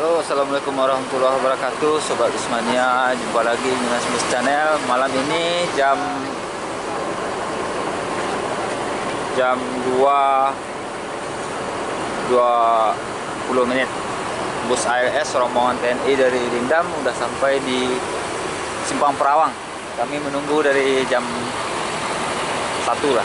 Halo, assalamualaikum warahmatullahi wabarakatuh, Sobat Bismania. Jumpa lagi dengan Minas Channel. Malam ini jam 2.20 menit. Bus ALS rombongan TNI dari Rindam udah sampai di Simpang Perawang. Kami menunggu dari jam 1 lah.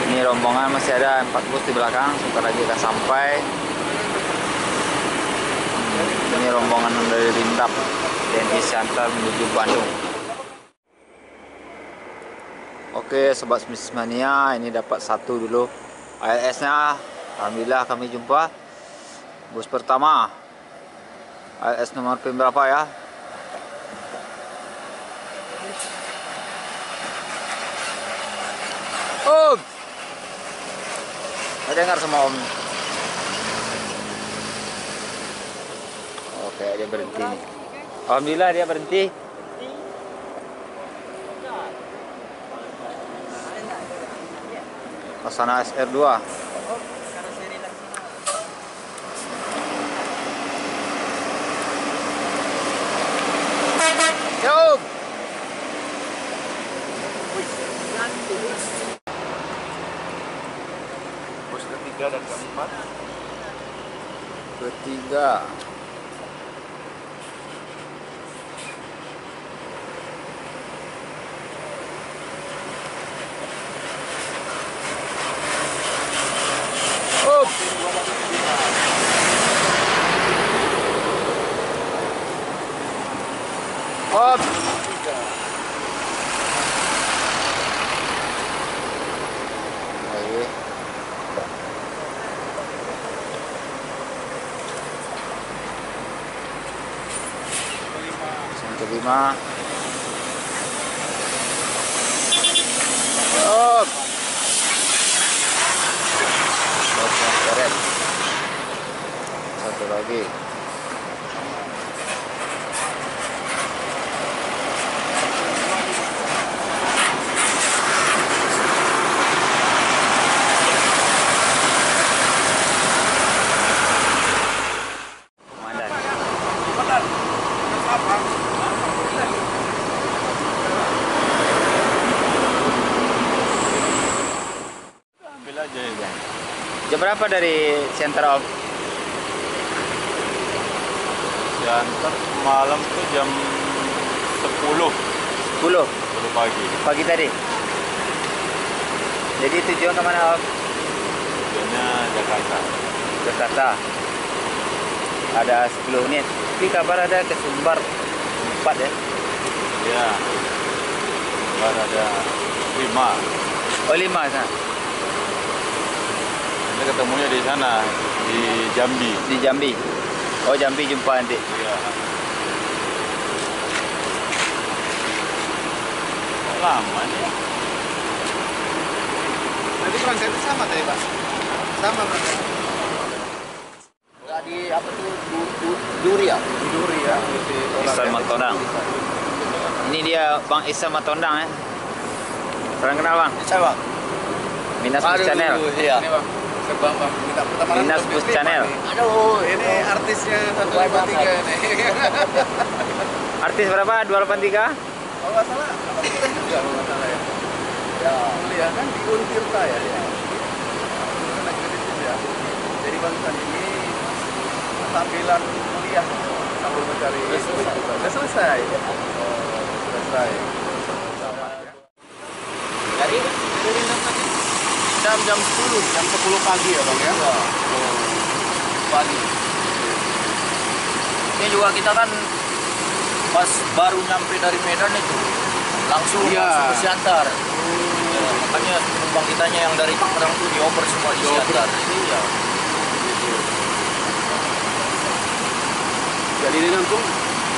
Ini rombongan masih ada 4 bus di belakang, sebentar lagi akan sampai. Ini rombongan dari Rindam TNI Siantar menuju Bandung. Oke, Sobat Bismania, ini dapat satu dulu ALS-nya. Alhamdulillah kami jumpa bus pertama. ALS nomor PIN berapa ya? Om, saya dengar sama Om. Oke, dia berhenti nih. Alhamdulillah dia berhenti. Sana SR2. Yuk. Bus ketiga dan keempat. Ketiga. Up. Up. Kelima. Up. Satu lagi. Jam berapa dari Siantar, Om? Siantar malam tuh jam 10 pagi. Pagi tadi. Jadi tujuan kemana, Om? Tujuannya Jakarta. Jakarta. Ada 10 menit. Tapi kabar ada ke Sumbar 4 ya? Ya. Baru ada 5. Oh, 5 sana. Kita ketemunya di sana, di Jambi. Di Jambi. Oh, Jambi jumpa nanti. Iya. Lama nih. Nanti berangkatnya sama tadi, Pak? Sama berangkatnya. Nggak di apa tuh? Duri ya? Duri ya. Ihsan Matondang. Ini dia Bang Ihsan Matondang ya. Kurang kenal, Bang? Siapa? Minas Bus Channel. Iya. Ini Bang, Sebang Bang. Minta pertemanan. Minas Bus Channel. Aduh, ini artisnya 153 nih. Artis berapa? 283? Kalau nggak salah, apa kita juga kalau nggak salah ya? Ya, kuliah kan di Untirta ya. Anak kritis ya. Jadi barusan ini tampilan kuliah sambil mencari. Sudah selesai. Oh, selesai. Dari jam 10 pagi ya Bang ya? Pagi. Ini juga kita kan pas baru nyampe dari Medan itu langsung ke Siantar. Ya, makanya penumpang kitanya yang dari Tangerang tuh dioper semua di Siantar. Iya. Jadi ini langsung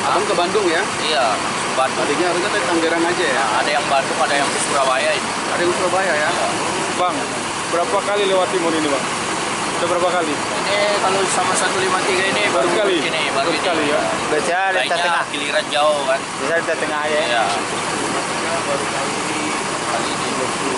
abang ke Bandung ya? Iya, langsung Bandung. Tadinya harusnya dari Tangerang aja ya? Nah, ada yang Bandung, ada yang ke Surabaya ini. Ada yang Surabaya ya? Bang, berapa kali lewat timur ini, Bang? Sudah berapa kali? Ini kalau sama 153 ini baru kali? ini, baru ini. Kali ya? Biasanya di Lainnya tengah. giliran jauh kan. Biasanya di tengah aja ya. Iya. Baru kali ini 20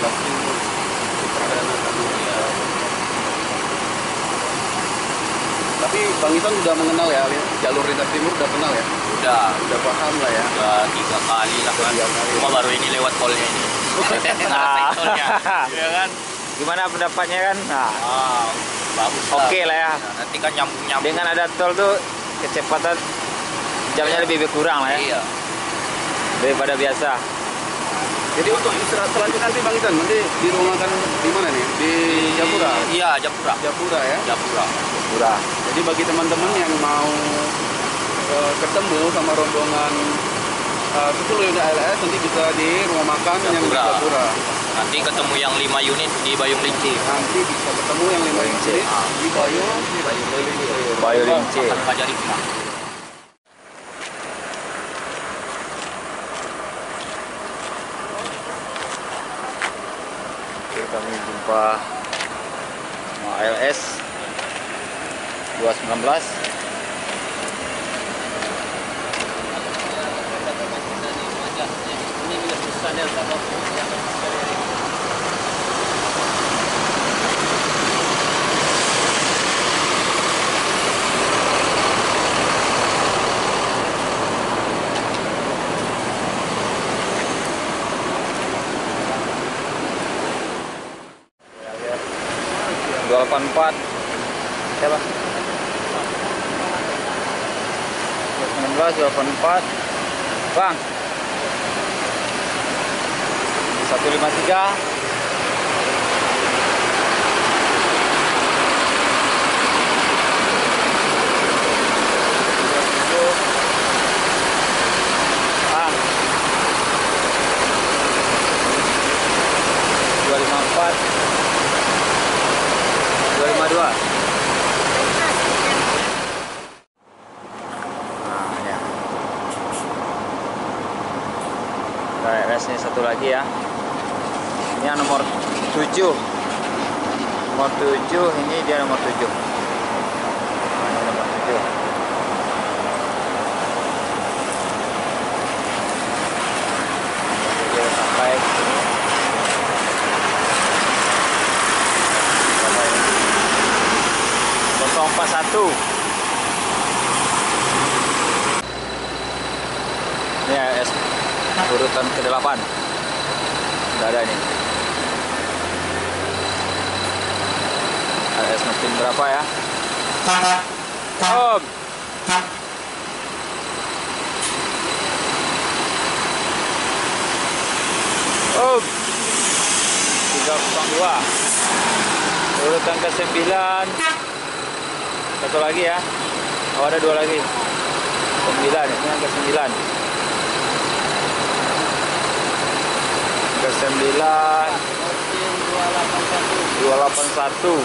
Tapi Bang Isan udah mengenal ya jalur lintas timur, udah kenal ya? Udah paham lah ya. Udah 3 kali lah kan. Cuma baru ini lewat tolnya ini. Nah. Tolnya. Ya kan? Gimana pendapatnya kan? Nah, Bagus lah. oke lah ya. Nah, nanti kan nyambung-nyambung. Dengan ada tol tuh kecepatan jamnya lebih berkurang lah ya Iya. daripada biasa. Jadi untuk istirahat selanjutnya nanti Bang Isan nanti di rumah makan di mana nih? Di Japura. Iya, Japura. Japura ya. Japura. Murah. Jadi bagi teman-teman yang mau ketemu sama rombongan 10 unit ALS nanti bisa di rumah makan yang di Japura. Japura. Nanti ketemu yang 5 unit di Bayung Linci. Nanti bisa ketemu yang 5 unit di Bayu Rinci. Makan Pajarika. Oke, kami jumpa sama ALS 219. Dua 84 siapa? 219 284 Bang 153 Bang 254 252. Nah, ya. RS ini satu lagi ya. Ini yang nomor 7. Nomor 7 ini dia nomor 7. Nah, ini nomor 7. Dia sampai sini. Sampai 041. Ini AS urutan ke-8. Udah ada ini. AS mesin berapa ya? Om. Om. 302. Urutan ke-9. Satu lagi ya. Oh, ada 2 lagi. 9, ini yang ke-9. Ke-9 281.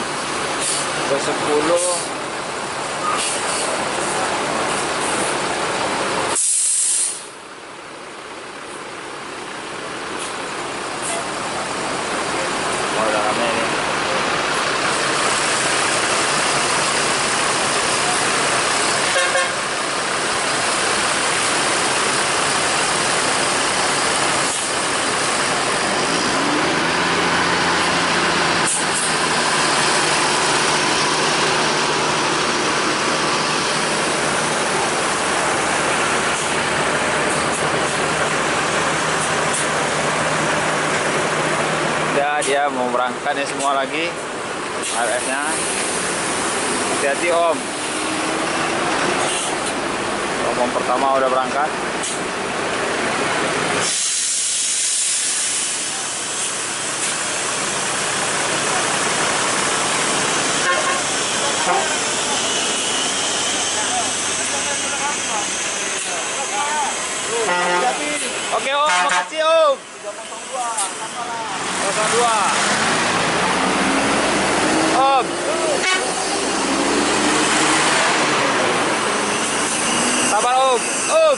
Ke-10 oh, udah rame ini. Dia mau berangkat nih semua lagi RS-nya. Hati-hati Om. Rombongan pertama udah berangkat. Oke Om, makasih Om. 302. Om. Sabar Om. Om.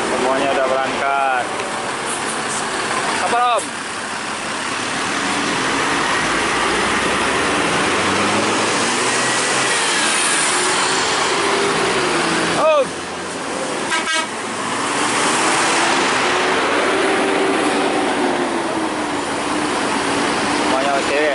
Semuanya udah berangkat. Sabar Om. Om. Semuanya oke.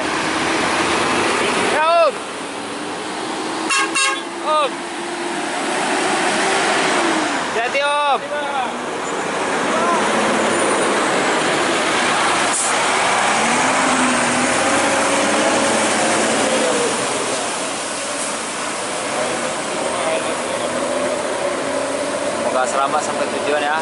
Semoga selamat sampai tujuan ya.